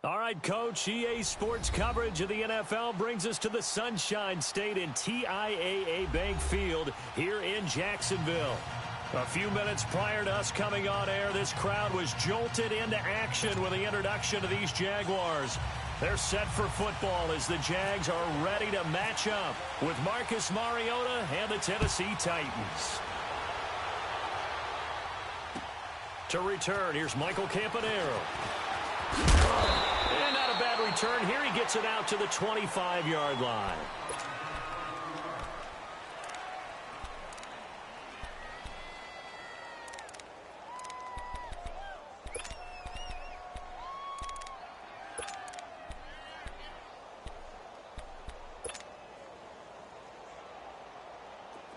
All right, Coach, EA Sports coverage of the NFL brings us to the Sunshine State in TIAA Bank Field here in Jacksonville. A few minutes prior to us coming on air, this crowd was jolted into action with the introduction of these Jaguars. They're set for football as the Jags are ready to match up with Marcus Mariota and the Tennessee Titans. To return, here's Michael Campanaro. And not a bad return here. He gets it out to the 25-yard line.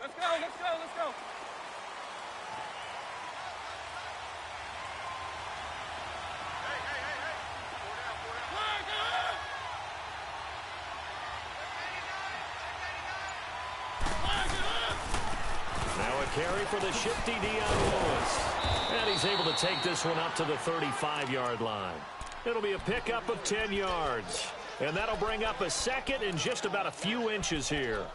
Let's go. Now a carry for the shifty Dion Lewis. And he's able to take this one up to the 35-yard line. It'll be a pickup of 10 yards. And that'll bring up a second in just about a few inches here.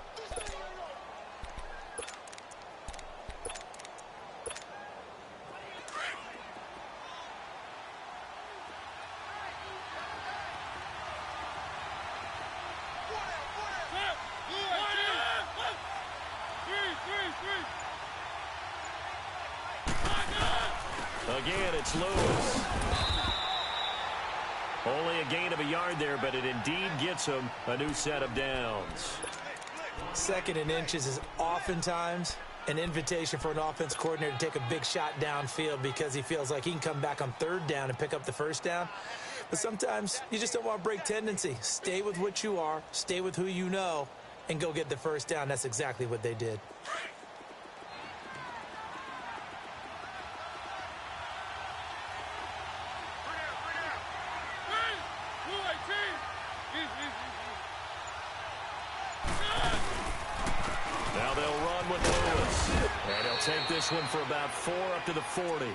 Again, it's Lewis. Only a gain of a yard there, but it indeed gets him a new set of downs. Second and inches is oftentimes an invitation for an offense coordinator to take a big shot downfield because he feels like he can come back on third down and pick up the first down. But sometimes you just don't want to break tendency. Stay with what you are, stay with who you know, and go get the first down. That's exactly what they did. Now they'll run with Lewis. And he'll take this one for about 4 up to the 40.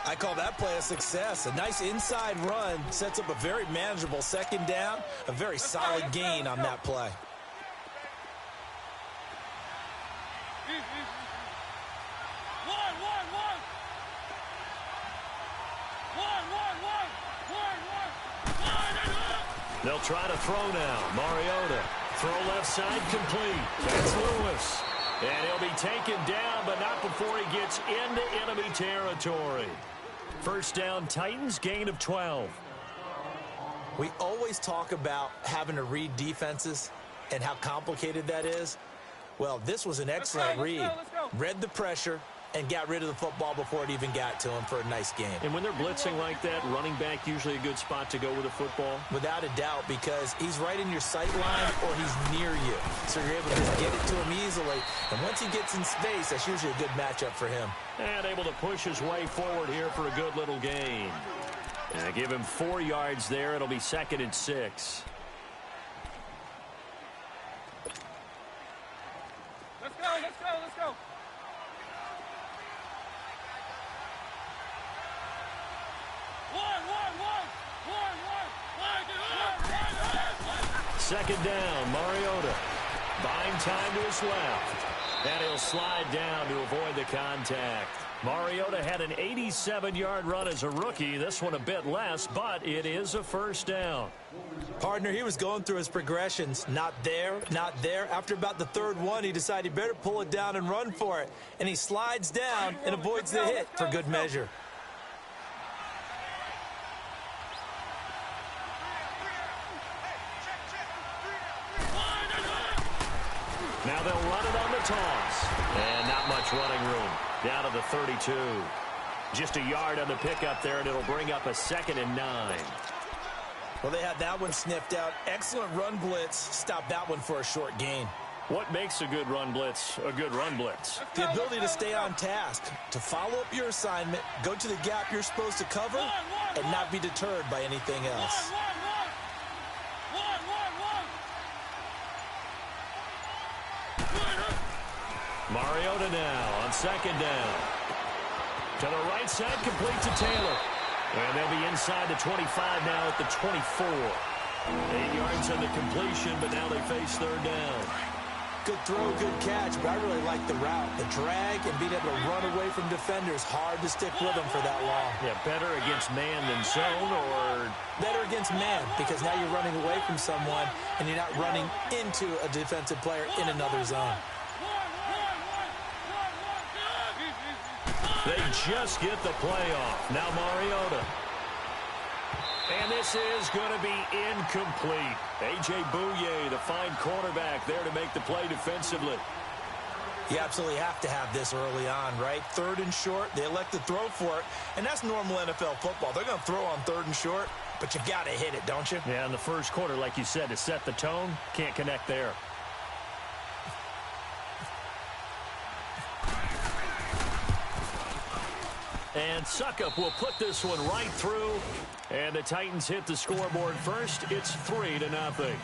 I call that play a success. A nice inside run sets up a very manageable second down, a very solid gain on that play. They'll try to throw now. Mariota. Throw left side complete. That's Lewis. And he'll be taken down, but not before he gets into enemy territory. First down, Titans, gain of 12. We always talk about having to read defenses and how complicated that is. Well, this was an excellent read. Let's go. Read the pressure and got rid of the football before it even got to him for a nice game. And when they're blitzing like that, running back usually a good spot to go with the football? Without a doubt, because he's right in your sight line or he's near you. So you're able to just get it to him easily. And once he gets in space, that's usually a good matchup for him. And able to push his way forward here for a good little gain. And give him 4 yards there. It'll be 2nd and 6. Let's go. Second down, Mariota. Buying time to his left. And he'll slide down to avoid the contact. Mariota had an 87-yard run as a rookie. This one a bit less, but it is a first down. Partner, he was going through his progressions. Not there, not there. After about the third one, he decided he better pull it down and run for it. And he slides down and avoids the hit for good measure. Now they'll run it on the toss. And not much running room. Down to the 32. Just a yard on the pickup there, and it'll bring up a 2nd and 9. Well, they had that one sniffed out. Excellent run blitz. Stop that one for a short gain. What makes a good run blitz a good run blitz? The ability to stay on task, to follow up your assignment, go to the gap you're supposed to cover, and not be deterred by anything else. Mariota now on 2nd down. To the right side, complete to Taylor. And they'll be inside the 25 now at the 24. 8 yards on the completion, but now they face third down. Good throw, good catch, but I really like the route. The drag and being able to run away from defenders, hard to stick with them for that long. Yeah, better against man than zone, or? Better against man, because now you're running away from someone and you're not running into a defensive player in another zone. They just get the play off. Now Mariota. And this is going to be incomplete. A.J. Bouye, the fine cornerback, there to make the play defensively. You absolutely have to have this early on, right? Third and short, they elect to throw for it, and that's normal NFL football. They're going to throw on third and short, but you got to hit it, don't you? Yeah, in the first quarter, like you said, to set the tone, can't connect there. And Suckup will put this one right through. And the Titans hit the scoreboard first. It's 3-0.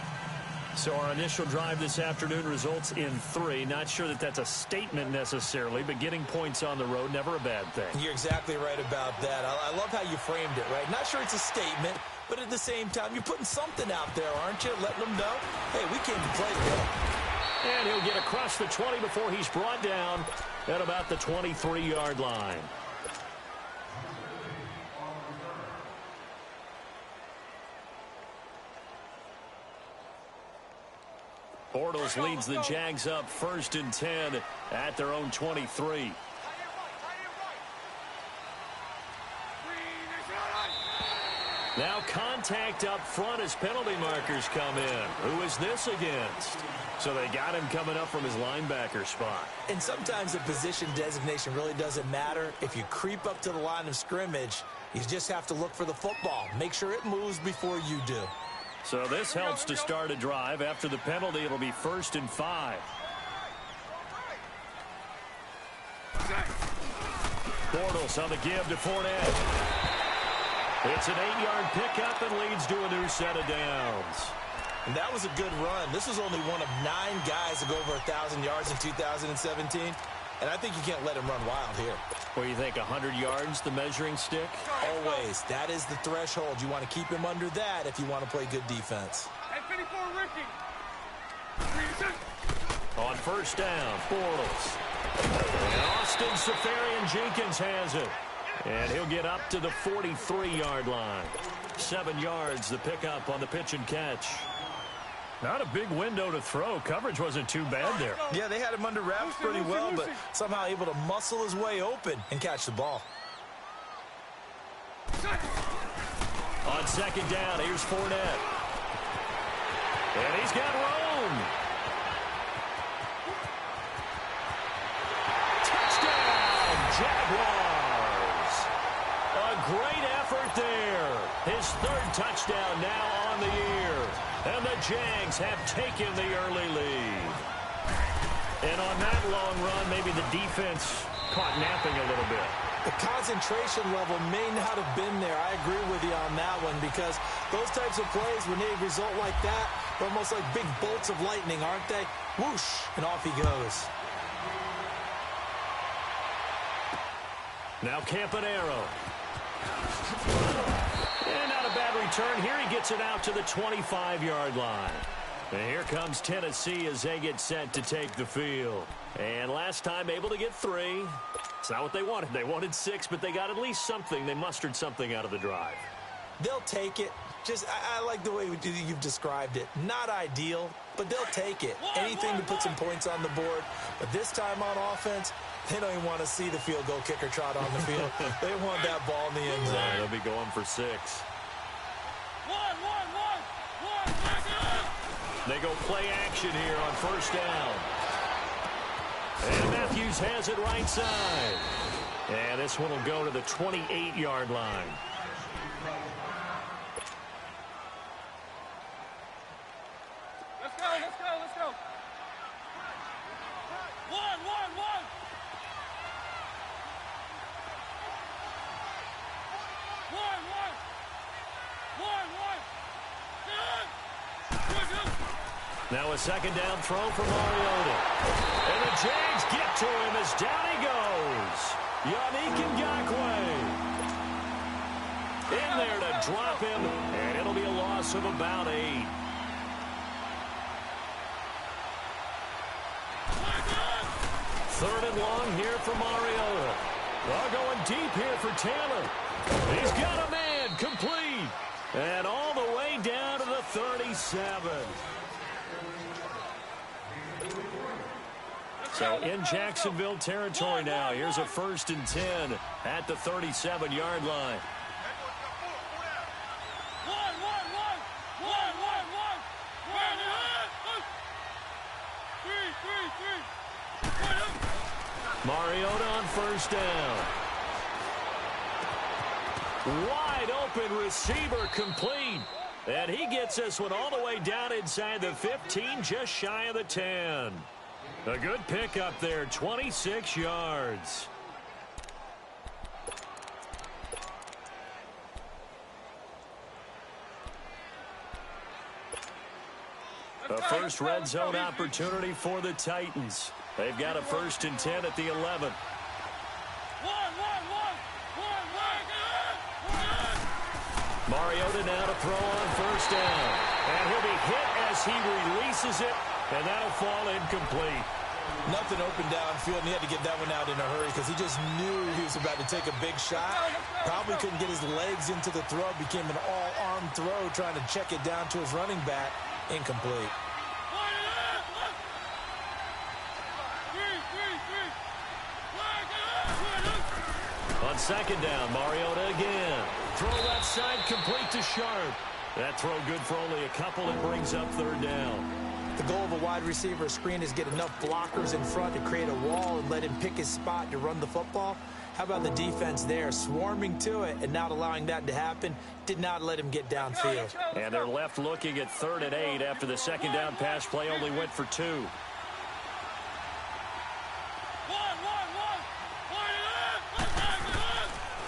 So our initial drive this afternoon results in 3. Not sure that that's a statement necessarily, but getting points on the road, never a bad thing. You're exactly right about that. I love how you framed it, right? Not sure it's a statement, but at the same time, you're putting something out there, aren't you? Letting them know, hey, we came to play today. And he'll get across the 20 before he's brought down at about the 23-yard line. Bortles leads the Jags up 1st and 10 at their own 23. Now contact up front as penalty markers come in. Who is this against? So they got him coming up from his linebacker spot. And sometimes the position designation really doesn't matter. If you creep up to the line of scrimmage, you just have to look for the football. Make sure it moves before you do. So this helps to start a drive. After the penalty, it'll be 1st and 5. Bortles on the give to Fournette. It's an 8-yard pickup and leads to a new set of downs. And that was a good run. This was only one of 9 guys to go over 1,000 yards in 2017. And I think you can't let him run wild here. Well, you think 100 yards, the measuring stick? Always. That is the threshold. You want to keep him under that if you want to play good defense. On 1st down, Bortles. And Austin Seferian-Jenkins has it. And he'll get up to the 43-yard line. 7 yards, the pickup on the pitch and catch. Not a big window to throw. Coverage wasn't too bad there. Yeah, they had him under wraps pretty well, but somehow able to muscle his way open and catch the ball. On 2nd down, here's Fournette. And he's got room. Touchdown, Jaguars. A great effort there. His 3rd touchdown now on the year. And the Jags have taken the early lead. And on that long run, maybe the defense caught napping a little bit. The concentration level may not have been there. I agree with you on that one, because those types of plays, when they result like that, they're almost like big bolts of lightning, aren't they? Whoosh, and off he goes. Now Campanaro. And not a bad return. Here he gets it out to the 25-yard line. And here comes Tennessee as they get set to take the field. And last time able to get 3. It's not what they wanted. They wanted 6, but they got at least something. They mustered something out of the drive. They'll take it. Just, I like the way you've described it. Not ideal, but they'll take it. Anything to put some points on the board. But this time on offense, they don't even want to see the field goal kicker trot on the field. They want that ball in the end zone. They'll be going for 6. They go play action here on 1st down. And Matthews has it right side. And this one will go to the 28-yard line. Let's go, let's go, let's go. One. Now a 2nd down throw for Mariota. And the Jags get to him as down he goes. Yannick Ngakoue. In there to drop him, and it'll be a loss of about 8. Third and long here for Mariota. They're going deep here for Taylor. He's got a man, complete. And all the way down to the 37. So in Jacksonville territory now. Here's a 1st and 10 at the 37-yard line. Mariota on 1st down. Wide open receiver, complete. And he gets this one all the way down inside the 15, just shy of the 10. A good pickup there, 26 yards. A first red zone opportunity for the Titans. They've got a 1st and 10 at the 11. Mariota now to throw on 1st down. And he'll be hit as he releases it, and that'll fall incomplete. Nothing open downfield, and he had to get that one out in a hurry because he just knew he was about to take a big shot. Probably couldn't get his legs into the throw. Became an all-arm throw, trying to check it down to his running back. Incomplete. On 2nd down, Mariota again. Throw left side, complete to Sharp. That throw good for only a couple. It brings up 3rd down. The goal of a wide receiver screen is get enough blockers in front to create a wall and let him pick his spot to run the football. How about the defense there, swarming to it and not allowing that to happen? Did not let him get downfield. And they're left looking at 3rd and 8 after the 2nd down pass play only went for 2.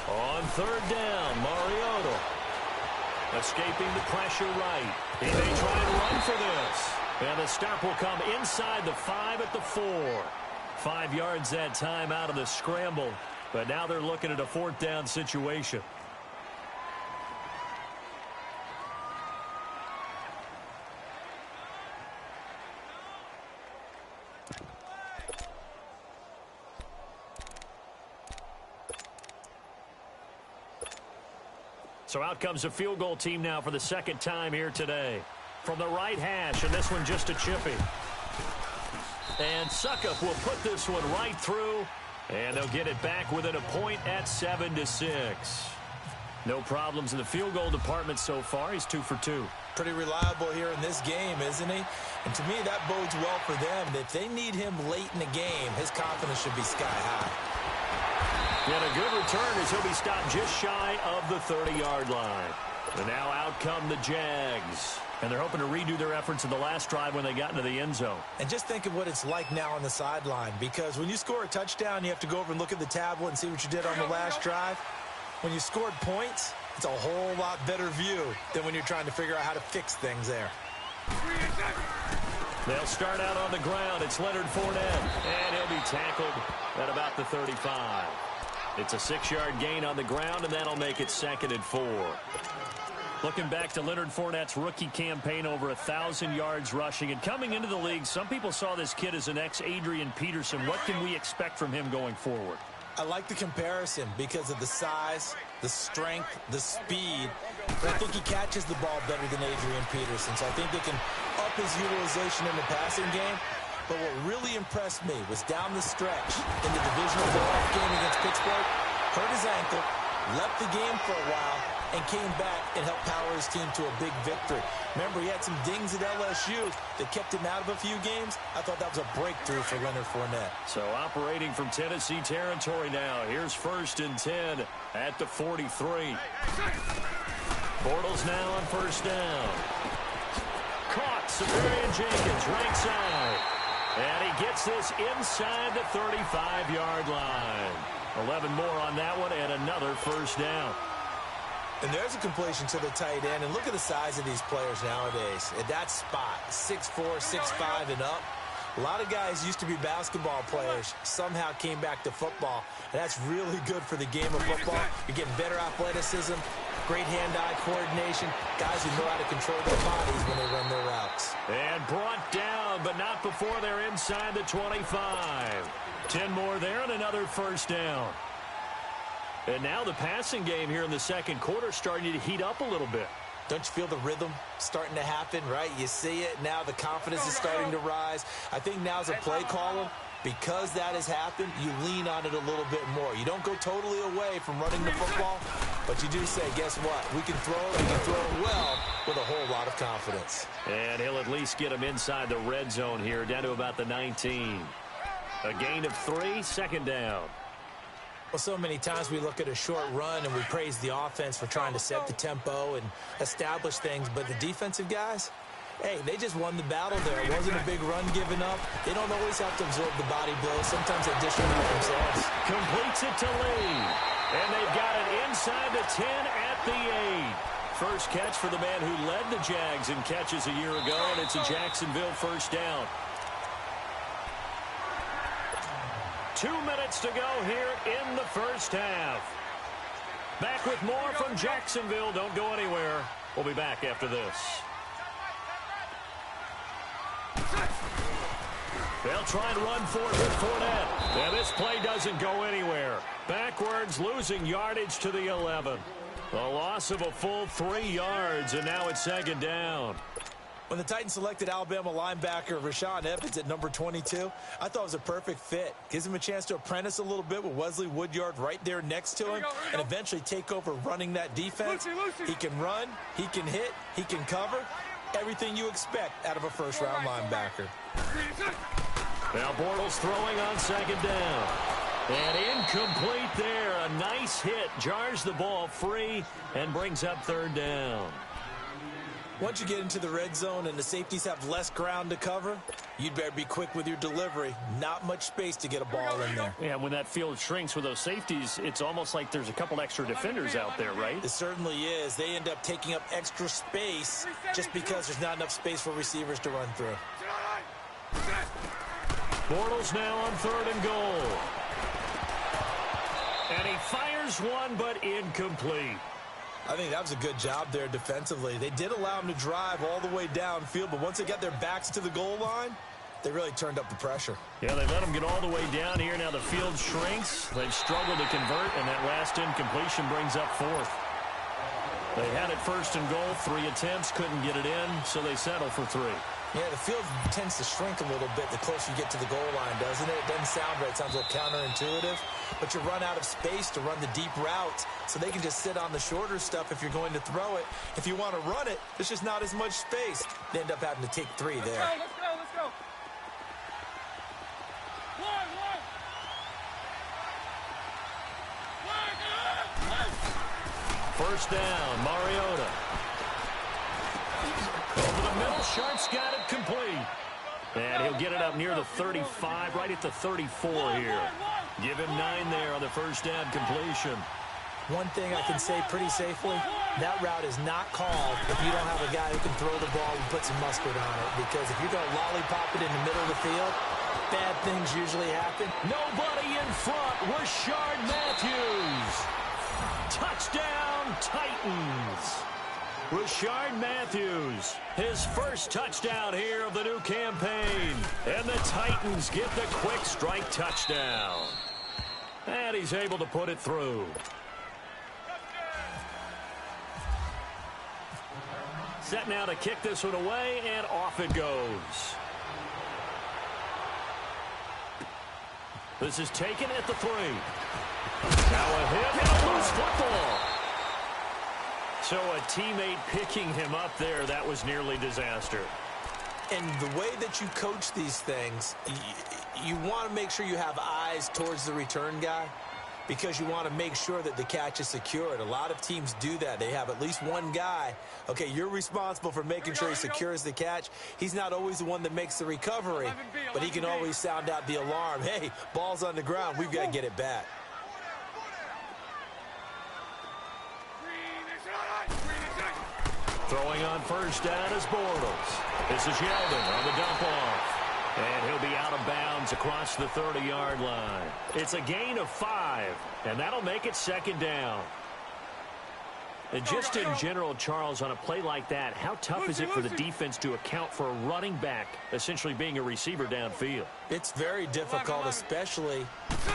On 3rd down, Mariota escaping the pressure right. He may try and run for this. And the stop will come inside the 5 at the 4. 5 yards that time out of the scramble. But now they're looking at a 4th down situation. So out comes the field goal team now for the 2nd time here today. From the right hash, and this one just a chippy. And Suckup will put this one right through, and they'll get it back within a point at 7-6. No problems in the field goal department so far. He's 2 for 2. Pretty reliable here in this game, isn't he? And to me, that bodes well for them. If they need him late in the game, his confidence should be sky high. And a good return as he'll be stopped just shy of the 30-yard line. And now out come the Jags. And they're hoping to redo their efforts in the last drive when they got into the end zone. And just think of what it's like now on the sideline. Because when you score a touchdown, you have to go over and look at the tablet and see what you did on the last drive. When you scored points, it's a whole lot better view than when you're trying to figure out how to fix things there. They'll start out on the ground. It's Leonard Fournette. And he'll be tackled at about the 35. It's a 6-yard gain on the ground, and that'll make it 2nd and 4. Looking back to Leonard Fournette's rookie campaign, over 1,000 yards rushing. And coming into the league, some people saw this kid as an ex-Adrian Peterson. What can we expect from him going forward? I like the comparison because of the size, the strength, the speed. But I think he catches the ball better than Adrian Peterson. So I think they can up his utilization in the passing game. But what really impressed me was down the stretch in the divisional playoff game against Pittsburgh, hurt his ankle, left the game for a while, and came back and helped power his team to a big victory. Remember, he had some dings at LSU that kept him out of a few games. I thought that was a breakthrough for Leonard Fournette. So operating from Tennessee territory now. Here's 1st and 10 at the 43. Bortles now on 1st down. Caught. Severian Jenkins, right side. And he gets this inside the 35-yard line. 11 more on that one, and another 1st down. And there's a completion to the tight end. And look at the size of these players nowadays. At that spot, 6'4", 6'5", and up. A lot of guys used to be basketball players, somehow came back to football, and that's really good for the game of football. You're getting better athleticism, great hand-eye coordination, guys who know how to control their bodies when they run their routes. And brought down, but not before they're inside the 25. 10 more there and another first down. And now the passing game here in the second quarter starting to heat up a little bit. Don't you feel the rhythm starting to happen, right? You see it. Now the confidence is starting to rise. I think now as a play caller, because that has happened, you lean on it a little bit more. You don't go totally away from running the football, but you do say, guess what? We can throw it. We can throw it well with a whole lot of confidence. And he'll at least get him inside the red zone here, down to about the 19. A gain of 3, second down. Well, so many times we look at a short run and we praise the offense for trying to set the tempo and establish things, but the defensive guys, hey, they just won the battle there. It wasn't a big run given up. They don't always have to absorb the body blows. Sometimes they dish it out themselves. Completes it to Lee. And they've got it inside the 10 at the 8. First catch for the man who led the Jags in catches a year ago, and it's a Jacksonville first down. 2 minutes to go here in the first half. Back with more from Jacksonville. Don't go anywhere. We'll be back after this. They'll try and run for it with Fournette. And this play doesn't go anywhere. Backwards, losing yardage to the 11. A loss of a full 3 yards, and now it's second down. When the Titans selected Alabama linebacker Rashaan Evans at number 22, I thought it was a perfect fit. Gives him a chance to apprentice a little bit with Wesley Woodyard right there next to him and eventually take over running that defense. He can run, he can hit, he can cover. Everything you expect out of a first-round linebacker. Now Bortles throwing on second down. And incomplete there. A nice hit. Jars the ball free and brings up third down. Once you get into the red zone and the safeties have less ground to cover, you'd better be quick with your delivery. Not much space to get a ball in there. Yeah, when that field shrinks with those safeties, it's almost like there's a couple extra defenders out there, right? It certainly is. They end up taking up extra space just because there's not enough space for receivers to run through. Bortles now on third and goal. And he fires one, but incomplete. I think that was a good job there defensively. They did allow him to drive all the way downfield, but once they got their backs to the goal line, they really turned up the pressure. Yeah, they let him get all the way down here. Now the field shrinks. They've struggled to convert, and that last incompletion brings up fourth. They had it first and goal, 3 attempts, couldn't get it in, so they settle for 3. Yeah, the field tends to shrink a little bit the closer you get to the goal line, doesn't it? It doesn't sound right. It sounds a little counterintuitive. But you run out of space to run the deep routes, so they can just sit on the shorter stuff if you're going to throw it. If you want to run it, there's just not as much space. They end up having to take 3 there. Let's go. First down, Mariota. Over the middle, Sharp's got it complete. And he'll get it up near the 35, right at the 34 here. Give him 9 there on the first down completion. One thing I can say pretty safely, that route is not called if you don't have a guy who can throw the ball and put some mustard on it. Because if you're going to lollipop it in the middle of the field, bad things usually happen. Nobody in front. Rashard Matthews. Touchdown, Titans. Rashard Matthews, his first touchdown here of the new campaign. And the Titans get the quick strike touchdown. And he's able to put it through. Set now to kick this one away, and off it goes. This is taken at the 3. Now a hit and a loose football. So a teammate picking him up there, that was nearly disaster. And the way that you coach these things, you want to make sure you have eyes towards the return guy because you want to make sure that the catch is secured. A lot of teams do that. They have at least one guy. Okay, you're responsible for making sure he secures the catch. He's not always the one that makes the recovery, but he can always sound out the alarm. Hey, ball's on the ground. We've got to get it back. Throwing on first down is Bortles. This is Yeldon on the dump off. And he'll be out of bounds across the 30-yard line. It's a gain of 5, and that'll make it second down. And just in general, Charles, on a play like that, how tough is it for the defense to account for a running back essentially being a receiver downfield? It's very difficult, especially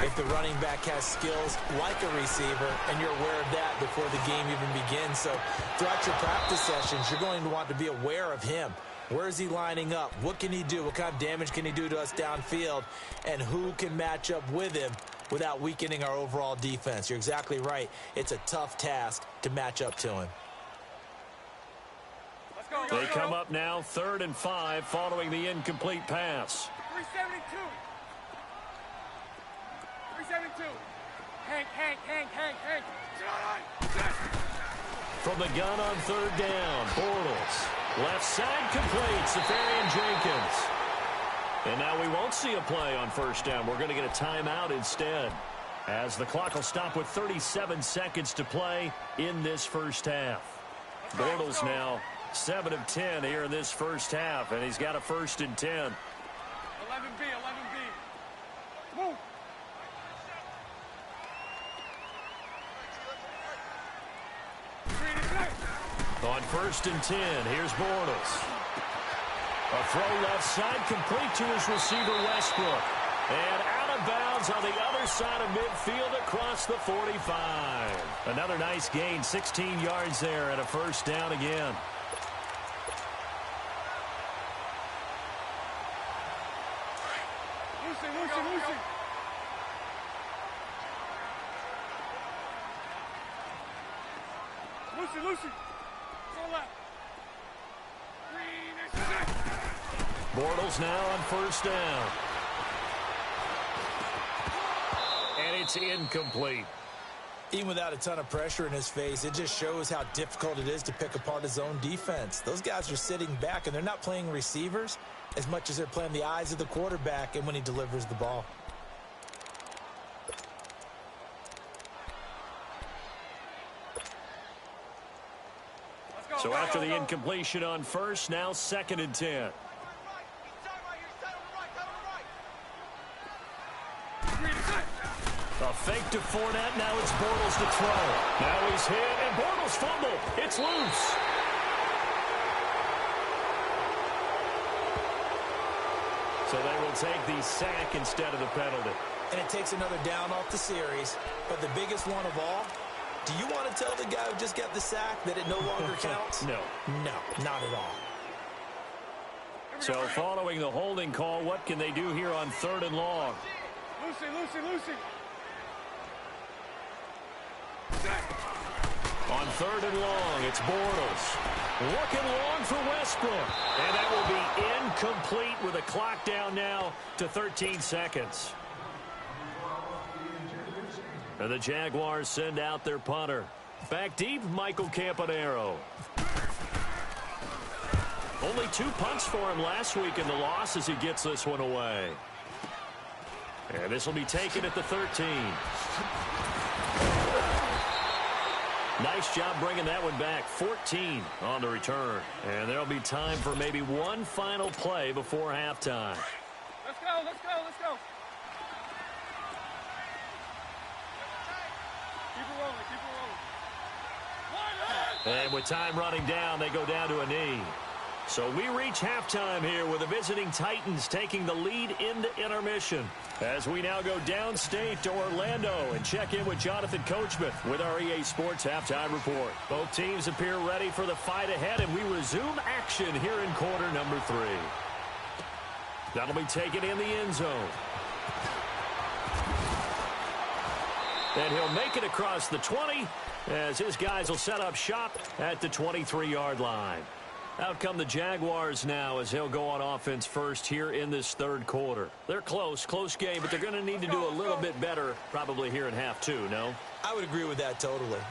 if the running back has skills like a receiver, and you're aware of that before the game even begins. So throughout your practice sessions, you're going to want to be aware of him. Where is he lining up? What can he do? What kind of damage can he do to us downfield? And who can match up with him without weakening our overall defense? You're exactly right. It's a tough task to match up to him. They come up now 3rd and 5 following the incomplete pass. 372. 372. Hank. From the gun on 3rd down, Bortles. Left side complete, Safarian-Jenkins. And now we won't see a play on 1st down. We're going to get a timeout instead, as the clock will stop with 37 seconds to play in this first half. Bortles now 7 of 10 here in this first half, and he's got a 1st and 10. 11B. Move. On 1st and 10, here's Bortles. A throw left side complete to his receiver, Westbrook. And out of bounds on the other side of midfield across the 45. Another nice gain, 16 yards there, and a 1st down again. Lucy. Bortles now on 1st down. And it's incomplete. Even without a ton of pressure in his face, it just shows how difficult it is to pick apart his own defense. Those guys are sitting back, and they're not playing receivers as much as they're playing the eyes of the quarterback and when he delivers the ball. So after the incompletion on 1st, now 2nd and 10. A fake to Fournette. Now it's Bortles to throw. Now he's hit, and Bortles fumble. It's loose. So they will take the sack instead of the penalty. And it takes another down off the series. But the biggest one of all, do you want to tell the guy who just got the sack that it no longer counts? No. No, not at all. So following the holding call, what can they do here on 3rd and long? Lucy. On 3rd and long, it's Bortles. Looking long for Westbrook. And that will be incomplete with a clock down now to 13 seconds. And the Jaguars send out their punter. Back deep, Michael Campanaro. Only 2 punts for him last week in the loss as he gets this one away. And this will be taken at the 13. Nice job bringing that one back. 14 on the return. And there'll be time for maybe one final play before halftime. Let's go. Keep it rolling. And with time running down, they go down to a knee. So we reach halftime here with the visiting Titans taking the lead into intermission. As we now go downstate to Orlando and check in with Jonathan Coachman with our EA Sports Halftime Report. Both teams appear ready for the fight ahead, and we resume action here in quarter number 3. That'll be taken in the end zone. And he'll make it across the 20 as his guys will set up shop at the 23-yard line. Out come the Jaguars now as he'll go on offense first here in this 3rd quarter. They're close game, but they're going to need to do a little bit better probably here in half 2, no? I would agree with that totally.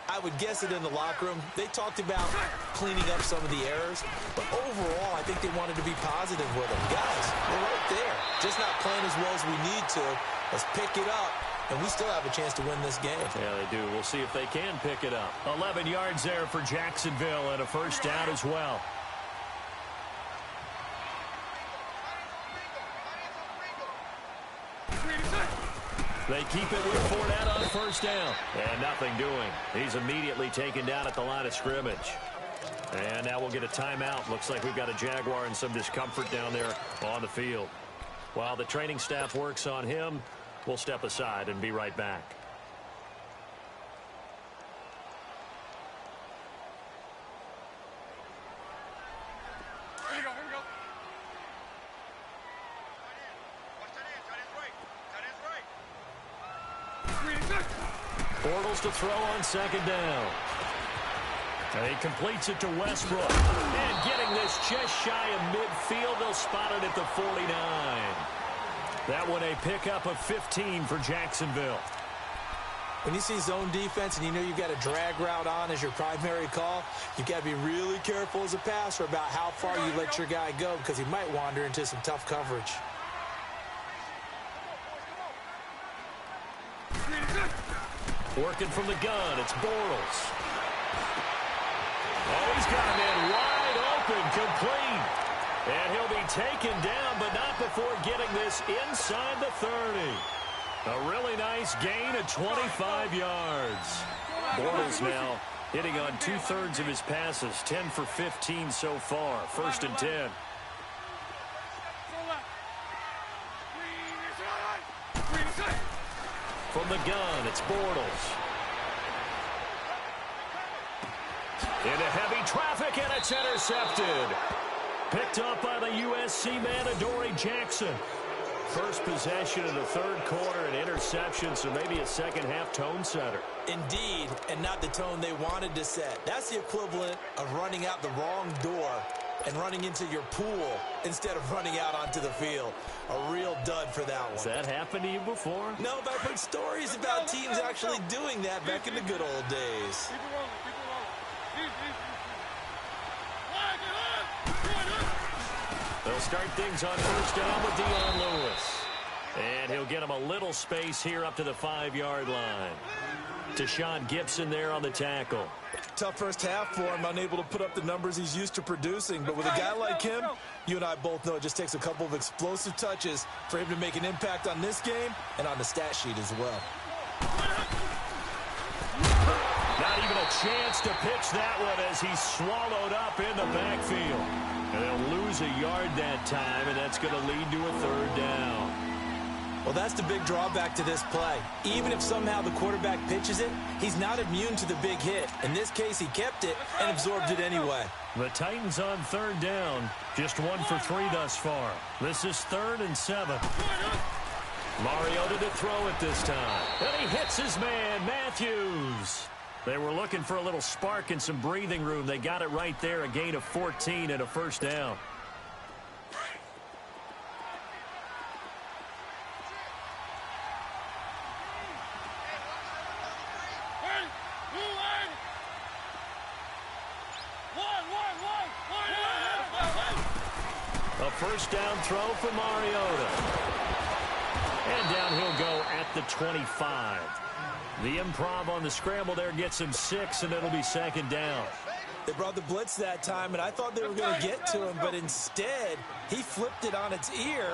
I would guess it in the locker room. They talked about cleaning up some of the errors, but overall, I think they wanted to be positive with them. Guys, we're right there. Just not playing as well as we need to. Let's pick it up, and we still have a chance to win this game. Yeah, they do. We'll see if they can pick it up. 11 yards there for Jacksonville and a 1st down as well. They keep it with Fournette on first down. And nothing doing. He's immediately taken down at the line of scrimmage. And now we'll get a timeout. Looks like we've got a Jaguar and some discomfort down there on the field. While the training staff works on him, we'll step aside and be right back. Here we go, here we go. Bortles to throw on second down. And he completes it to Westbrook. And getting this just shy of midfield, they'll spot it at the 49. That one a pickup of 15 for Jacksonville. When you see zone defense and you know you've got a drag route on as your primary call, you've got to be really careful as a passer about how far you let your guy go because he might wander into some tough coverage. Working from the gun, it's Bortles. Oh, he's got him in wide open, complete. And he'll be taken down, but not before getting this inside the 30. A really nice gain of 25 yards. Bortles now hitting on 2/3 of his passes, 10 for 15 so far. 1st and 10. From the gun, it's Bortles. Into heavy traffic, and it's intercepted. Picked up by the USC man, Adoree Jackson. First possession of the 3rd quarter, an interception, so maybe a second-half tone setter. Indeed, and not the tone they wanted to set. That's the equivalent of running out the wrong door and running into your pool instead of running out onto the field. A real dud for that one. Has that happened to you before? No, but I've heard stories about teams actually doing that back in the good old days. Keep it rolling, keep it rolling. Easy. They'll start things on first down with Dion Lewis. And he'll get him a little space here up to the 5-yard line. Tashawn Gibson there on the tackle. Tough first half for him, unable to put up the numbers he's used to producing. But with a guy like him, you and I both know it just takes a couple of explosive touches for him to make an impact on this game and on the stat sheet as well. Not even a chance to pitch that one as he's swallowed up in the backfield. And they'll lose a yard that time, and that's going to lead to a 3rd down. Well, that's the big drawback to this play. Even if somehow the quarterback pitches it, he's not immune to the big hit. In this case, he kept it and absorbed it anyway. The Titans on 3rd down, just 1 for 3 thus far. This is 3rd and 7. Mariota to throw it this time. And he hits his man, Matthews. They were looking for a little spark and some breathing room. They got it right there, a gain of 14 and a 1st down. A 1st down throw for Mariota. And down he'll go at the 25. The improv on the scramble there gets him 6, and it'll be 2nd down. They brought the blitz that time, and I thought they were going to get to him, but instead, he flipped it on its ear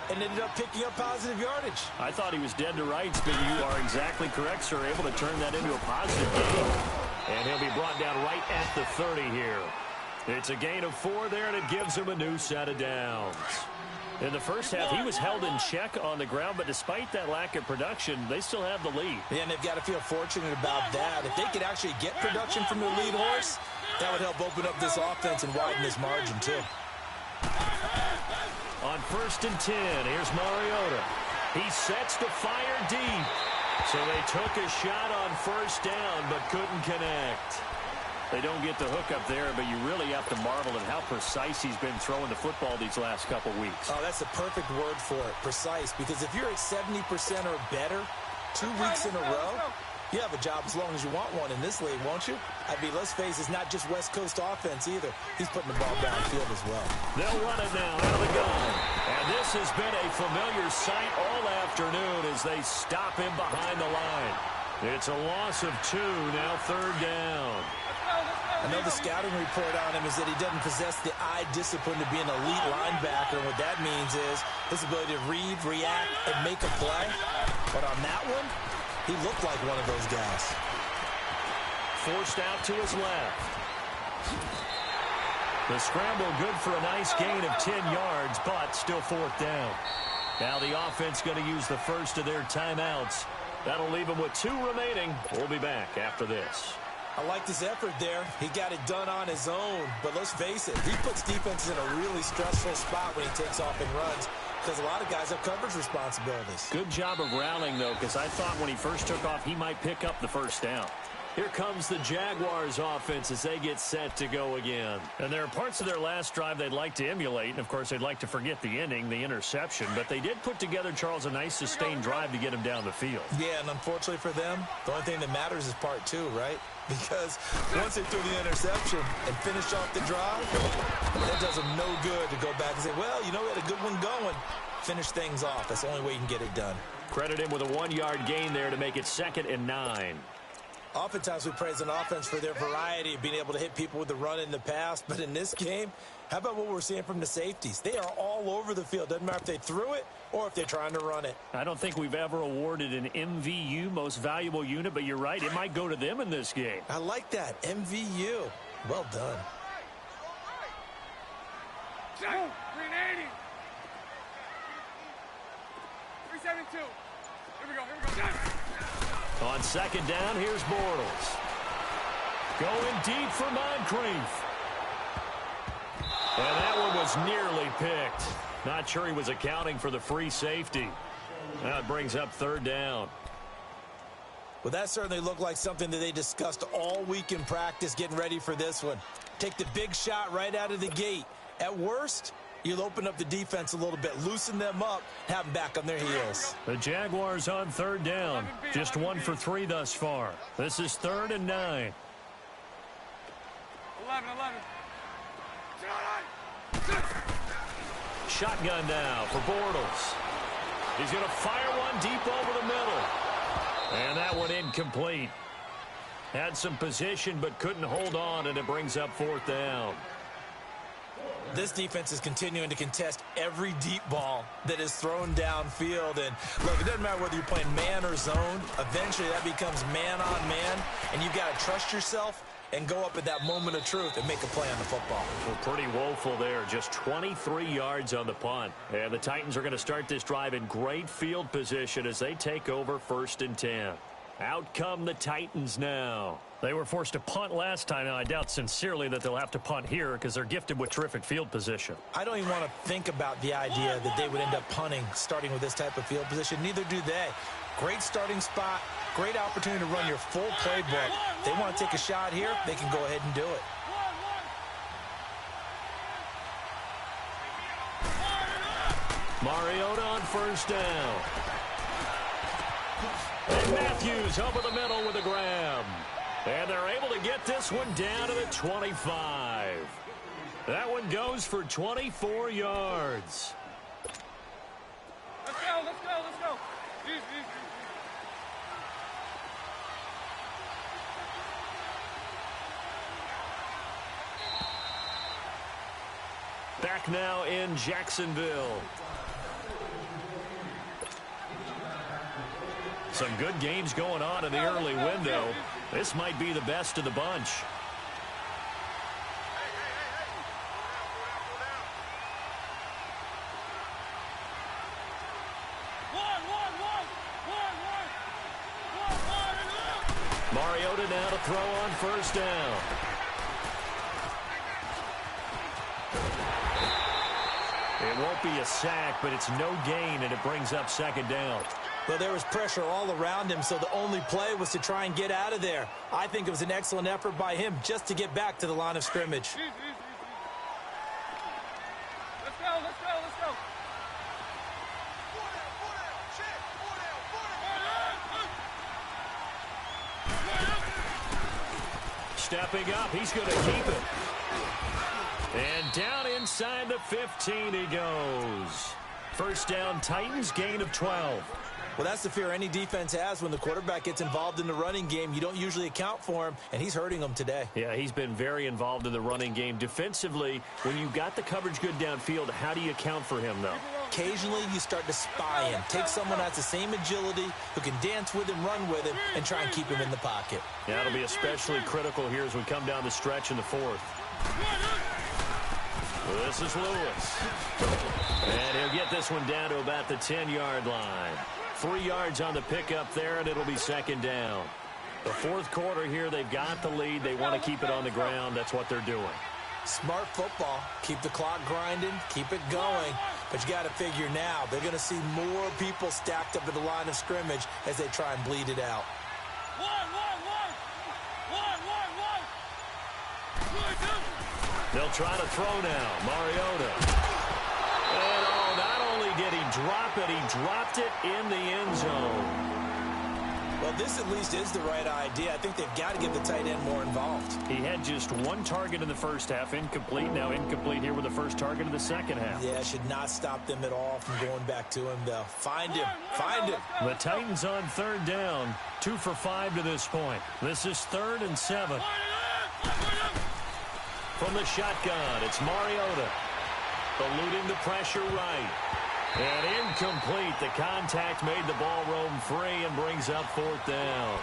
and ended up picking up positive yardage. I thought he was dead to rights, but you are exactly correct, sir. Able to turn that into a positive gain. And he'll be brought down right at the 30 here. It's a gain of 4 there, and it gives him a new set of downs. In the first half, he was held in check on the ground, but despite that lack of production, they still have the lead. Yeah, and they've got to feel fortunate about that. If they could actually get production from their lead horse, that would help open up this offense and widen this margin, too. On 1st and 10, here's Mariota. He sets to fire deep. So they took a shot on 1st down, but couldn't connect. They don't get the hook up there, but you really have to marvel at how precise he's been throwing the football these last couple weeks. Oh, that's the perfect word for it, precise, because if you're at 70% or better 2 weeks in a row, you have a job as long as you want one in this league, won't you? I mean, let's face it, it's not just West Coast offense either. He's putting the ball downfield as well. They'll run it now out of the gun. And this has been a familiar sight all afternoon as they stop him behind the line. It's a loss of 2, now 3rd down. I know the scouting report on him is that he doesn't possess the eye discipline to be an elite linebacker. And what that means is his ability to read, react, and make a play. But on that one, he looked like one of those guys. Forced out to his left. The scramble good for a nice gain of 10 yards, but still fourth down. Now the offense going to use the first of their timeouts. That'll leave them with 2 remaining. We'll be back after this. I liked his effort there. He got it done on his own. But let's face it, he puts defenses in a really stressful spot when he takes off and runs, because a lot of guys have coverage responsibilities. Good job of rallying, though, because I thought when he first took off, he might pick up the first down. Here comes the Jaguars offense as they get set to go again. And there are parts of their last drive they'd like to emulate, and of course they'd like to forget the ending, the interception, but they did put together, Charles, a nice sustained drive to get him down the field. Yeah, and unfortunately for them, the only thing that matters is part 2, right? Because once they threw the interception and finished off the drive, that does them no good to go back and say, well, you know, we had a good one going. Finish things off. That's the only way you can get it done. Credit him with a 1-yard gain there to make it 2nd and 9. Oftentimes we praise an offense for their variety of being able to hit people with the run in the past. But in this game, how about what we're seeing from the safeties? They are all over the field. Doesn't matter if they threw it or if they're trying to run it. I don't think we've ever awarded an MVU, most valuable unit, but you're right. It might go to them in this game. I like that. MVU. Well done. 380. 372. Here we go. On 2nd down, here's Bortles. Going deep for Moncrief. And that one was nearly picked. Not sure he was accounting for the free safety. That brings up 3rd down. Well, that certainly looked like something that they discussed all week in practice getting ready for this one. Take the big shot right out of the gate. At worst, you'll open up the defense a little bit, loosen them up, have them back on their heels. The Jaguars on 3rd down. Just 1 for 3 thus far. This is 3rd and 9. 11. Shotgun now for Bortles. He's going to fire one deep over the middle. And that one incomplete. Had some position but couldn't hold on, and it brings up 4th down. This defense is continuing to contest every deep ball that is thrown downfield. And look, it doesn't matter whether you're playing man or zone. Eventually that becomes man on man, and you've got to trust yourself and go up at that moment of truth and make a play on the football. Well, pretty woeful there. Just 23 yards on the punt. And the Titans are going to start this drive in great field position as they take over 1st and 10. Out come the Titans now. They were forced to punt last time. Now, I doubt sincerely that they'll have to punt here because they're gifted with terrific field position. I don't even want to think about the idea that they would end up punting starting with this type of field position. Neither do they. Great starting spot. Great opportunity to run your full playbook. If they want to take a shot here, they can go ahead and do it. Mariota on 1st down. And Matthews over the middle with a grab. And they're able to get this one down to the 25. That one goes for 24 yards. Let's go. Easy. Back now in Jacksonville. Some good games going on in the early window. This might be the best of the bunch. Mariota now to throw on 1st down. It won't be a sack, but it's no gain, and it brings up 2nd down. Well, there was pressure all around him, so the only play was to try and get out of there. I think it was an excellent effort by him just to get back to the line of scrimmage. Easy. Let's go. Stepping up, he's going to keep it. And down inside the 15 he goes. 1st down, Titans, gain of 12. Well, that's the fear any defense has when the quarterback gets involved in the running game. You don't usually account for him, and he's hurting them today. Yeah, he's been very involved in the running game. Defensively, when you got the coverage good downfield, how do you account for him, though? occasionally you start to spy him. Take someone who has the same agility, who can dance with him, run with him, and try and keep him in the pocket. Yeah, it'll be especially critical here as we come down the stretch in the fourth. This is Lewis. And he'll get this one down to about the 10-yard line. 3 yards on the pickup there, and it'll be second down. The fourth quarter here, they've got the lead. They want to keep it on the ground. That's what they're doing. Smart football. Keep the clock grinding. Keep it going. But you got to figure now, they're going to see more people stacked up at the line of scrimmage as they try and bleed it out. They'll try to throw now. Mariota. And not only did he drop it, he dropped it in the end zone. Well, this at least is the right idea. I think they've got to get the tight end more involved. He had just 1 target in the first half. Incomplete. Now incomplete here with the first target in the second half. Yeah, should not stop them at all from going back to him, though. Find him. Find him. The Titans on third down. 2 for 5 to this point. This is 3rd and 7. From the shotgun, it's Mariota. Eluding the pressure right. And incomplete. The contact made the ball roam free and brings up 4th down.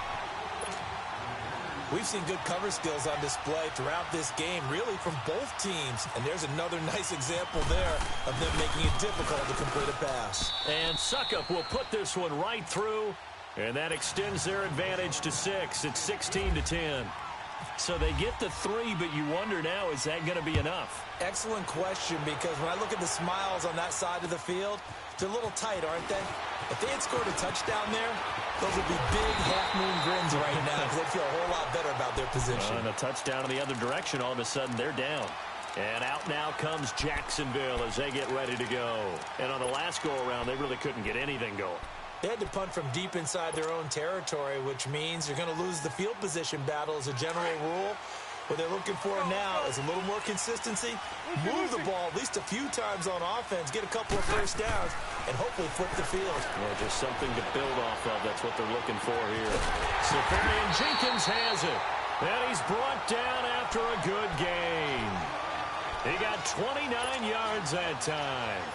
We've seen good cover skills on display throughout this game, really from both teams. And there's another nice example there of them making it difficult to complete a pass. And Suckup will put this one right through. And that extends their advantage to 6. It's 16-10. So they get the 3, but you wonder now, is that going to be enough? Excellent question, because when I look at the smiles on that side of the field, they're a little tight, aren't they? If they had scored a touchdown there, those would be big half-moon grins right now because they feel a whole lot better about their position. And a touchdown in the other direction, all of a sudden they're down. And out now comes Jacksonville as they get ready to go. And on the last go-around, they really couldn't get anything going. They had to punt from deep inside their own territory, which means you're going to lose the field position battle as a general rule. What they're looking for now is a little more consistency, move the ball at least a few times on offense, get a couple of first downs, and hopefully flip the field. Well, just something to build off of. That's what they're looking for here. Safarian Jenkins has it. And he's brought down after a good game. He got 29 yards that time.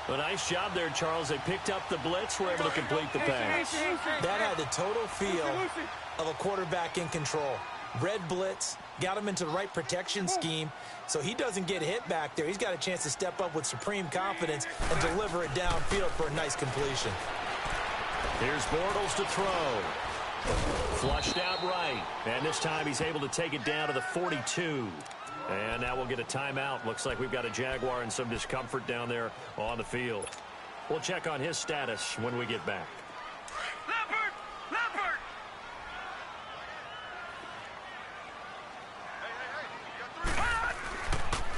A nice job there, Charles. They picked up the blitz, were able to complete the pass. That had the total feel of a quarterback in control. Red blitz, got him into the right protection scheme, so he doesn't get hit back there. He's got a chance to step up with supreme confidence and deliver it downfield for a nice completion. Here's Bortles to throw. Flushed out right, and this time he's able to take it down to the 42. And now we'll get a timeout. Looks like we've got a Jaguar in some discomfort down there on the field. We'll check on his status when we get back. Leopard! Leopard!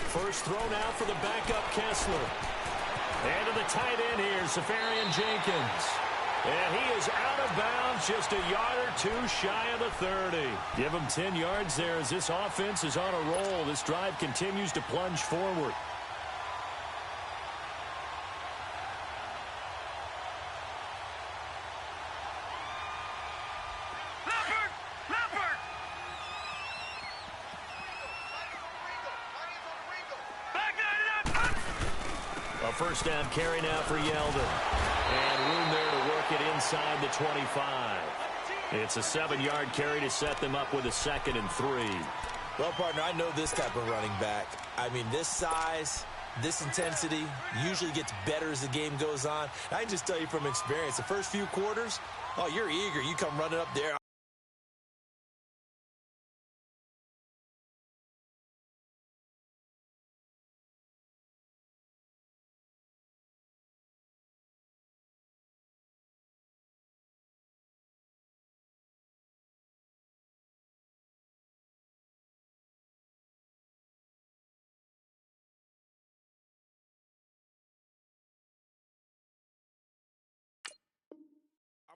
First throw now for the backup Kessler. And to the tight end here, Safarian Jenkins. And he is out of bounds, just a yard or 2 shy of the 30. Give him 10 yards there as this offense is on a roll. This drive continues to plunge forward. Leopard! Leopard! Back it up! A first down carry now for Yeldon. And room there to work it inside the 25. It's a 7-yard carry to set them up with a 2nd and 3. Well, partner, I know this type of running back. I mean, this size, this intensity usually gets better as the game goes on. I can just tell you from experience, the first few quarters, oh, you're eager. You come running up there.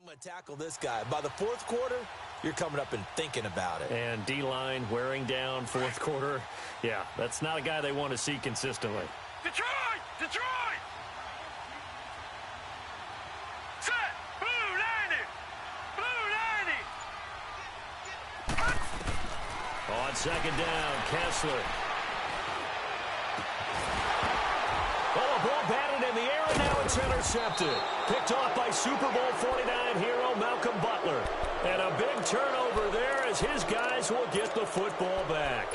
I'm going to tackle this guy. By the fourth quarter, you're coming up and thinking about it. And D-line wearing down fourth quarter. Yeah, that's not a guy they want to see consistently. Detroit! Detroit! Set! Blue 90! Blue 90! On second down, Kessler. Oh, a ball batted in the air, and now it's intercepted. Picked off by Super Bowl 49 hero Malcolm Butler. And a big turnover there as his guys will get the football back.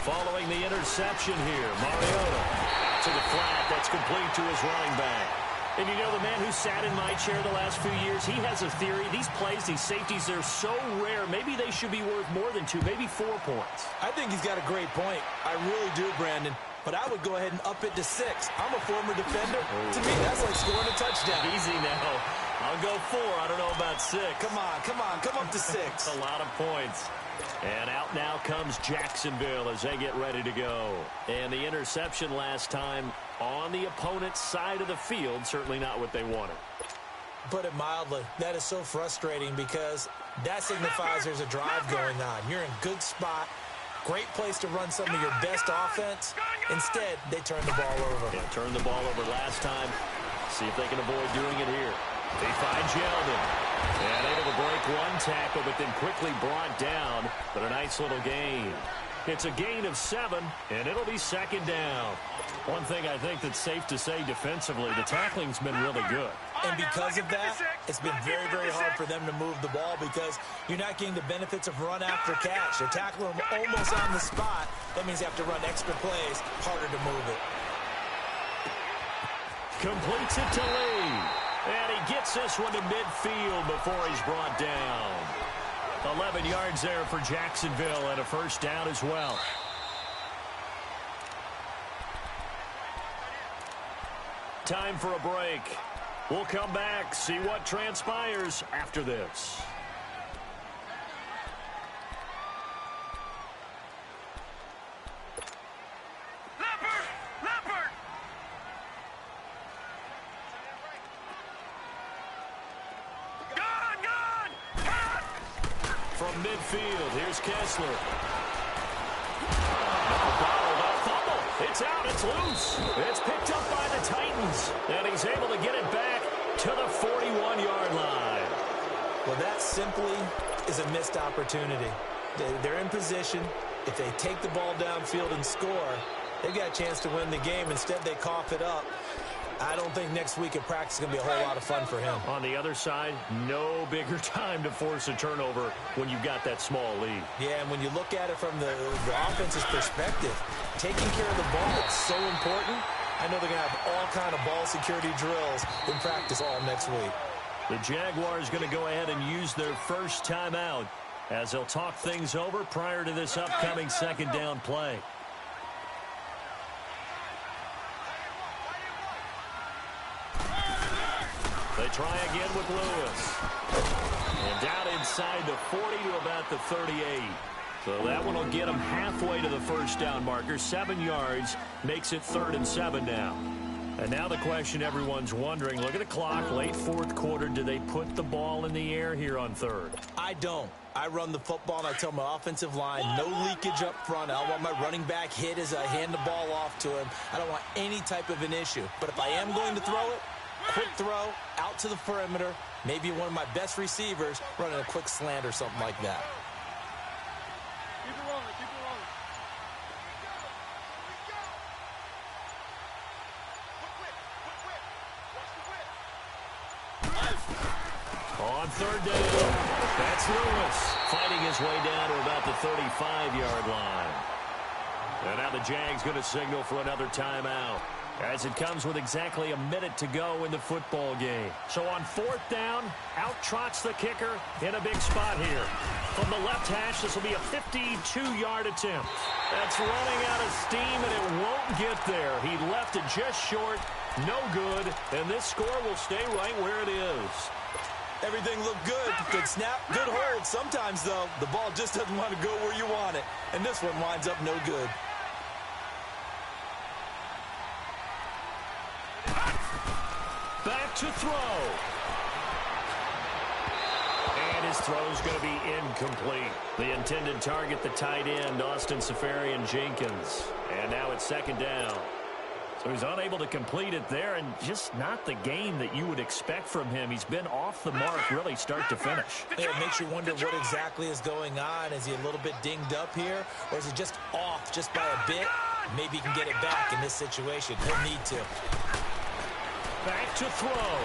Following the interception here, Mariota out to the flat. That's complete to his running back. And you know, the man who sat in my chair the last few years, he has a theory. These plays, these safeties, they're so rare. Maybe they should be worth more than 2, maybe 4 points. I think he's got a great point. I really do, Brandon. But I would go ahead and up it to 6. I'm a former defender. To me, that's like scoring a touchdown. Easy now. I'll go 4. I don't know about 6. Come on. Come up to 6. A lot of points. And out now comes Jacksonville as they get ready to go. And the interception last time on the opponent's side of the field, certainly not what they wanted. Put it mildly, that is so frustrating because that signifies there's a drive going on. You're in a good spot, great place to run some of your best offense. Instead, they turn the ball over. Yeah, turned the ball over last time. See if they can avoid doing it here. They find Yeldon. And able to break one tackle, but then quickly brought down. But a nice little gain. It's a gain of 7, and it'll be second down. One thing I think that's safe to say defensively, the tackling's been really good. And because of that, it's been very, very hard for them to move the ball because you're not getting the benefits of run after catch. You're tackling them almost on the spot. That means you have to run extra plays, harder to move it. Completes it to Lee. And he gets this one to midfield before he's brought down. 11 yards there for Jacksonville and a first down as well. Time for a break. We'll come back, see what transpires after this. From midfield, here's Kessler. Bottled up fumble. It's out, it's loose. It's picked up by the Titans. And he's able to get it back to the 41-yard line. Well, that simply is a missed opportunity. They're in position. If they take the ball downfield and score, they've got a chance to win the game. Instead, they cough it up. I don't think next week at practice is going to be a whole lot of fun for him. On the other side, no bigger time to force a turnover when you've got that small lead. Yeah, and when you look at it from the offense's perspective, taking care of the ball is so important. I know they're going to have all kind of ball security drills in practice all next week. The Jaguars going to go ahead and use their first timeout as they'll talk things over prior to this upcoming second down play. They try again with Lewis. And down inside the 40 to about the 38. So that one will get them halfway to the first down marker. 7 yards makes it 3rd and 7 now. And now the question everyone's wondering, look at the clock, late fourth quarter. Do they put the ball in the air here on 3rd? I don't. I run the football, and I tell my offensive line, no leakage up front. I don't want my running back hit as I hand the ball off to him. I don't want any type of an issue. But if I am going to throw it, quick throw, out to the perimeter, maybe one of my best receivers running a quick slant or something like that. Keep it rolling, keep it rolling. On 3rd down, that's Lewis fighting his way down to about the 35-yard line. And now the Jags going to signal for another timeout, as it comes with exactly a minute to go in the football game. So on 4th down, out trots the kicker in a big spot here. From the left hash, this will be a 52-yard attempt. That's running out of steam, and it won't get there. He left it just short, no good, and this score will stay right where it is. Everything looked good. Good snap, good hold. Sometimes, though, the ball just doesn't want to go where you want it, and this one winds up no good. Back to throw. And his throw's going to be incomplete. The intended target, the tight end, Austin Seferian-Jenkins. And now it's second down. So he's unable to complete it there, and just not the game that you would expect from him. He's been off the mark really start to finish. Yeah, it makes you wonder what exactly is going on. Is he a little bit dinged up here, or is he just off just by a bit? Maybe he can get it back in this situation. He'll need to. Back to throw.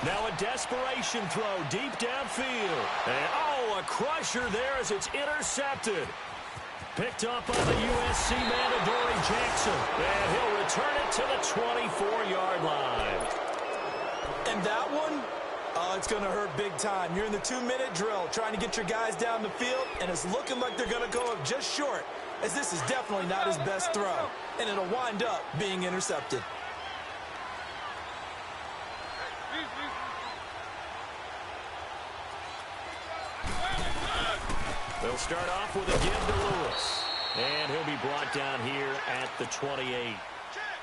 Now a desperation throw deep downfield. And, a crusher there as it's intercepted. Picked up on the USC man, Adoree Jackson. And he'll return it to the 24-yard line. And that one, it's going to hurt big time. You're in the 2-minute drill trying to get your guys down the field, and it's looking like they're going to go up just short, as this is definitely not his best throw. And it'll wind up being intercepted. They'll start off with a give to Lewis. And he'll be brought down here at the 28.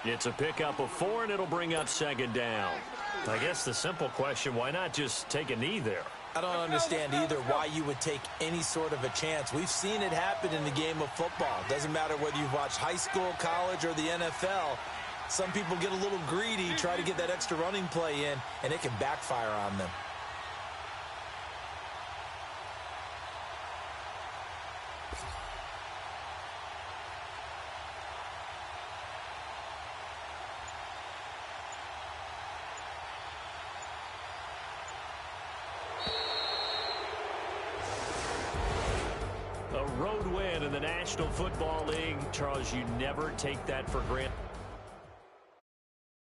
It's a pickup of 4, and it'll bring up second down. I guess the simple question, why not just take a knee there? I don't understand either why you would take any sort of a chance. We've seen it happen in the game of football. Doesn't matter whether you've watched high school, college, or the NFL. Some people get a little greedy, try to get that extra running play in, and it can backfire on them. A road win in the National Football League. Charles, you never take that for granted.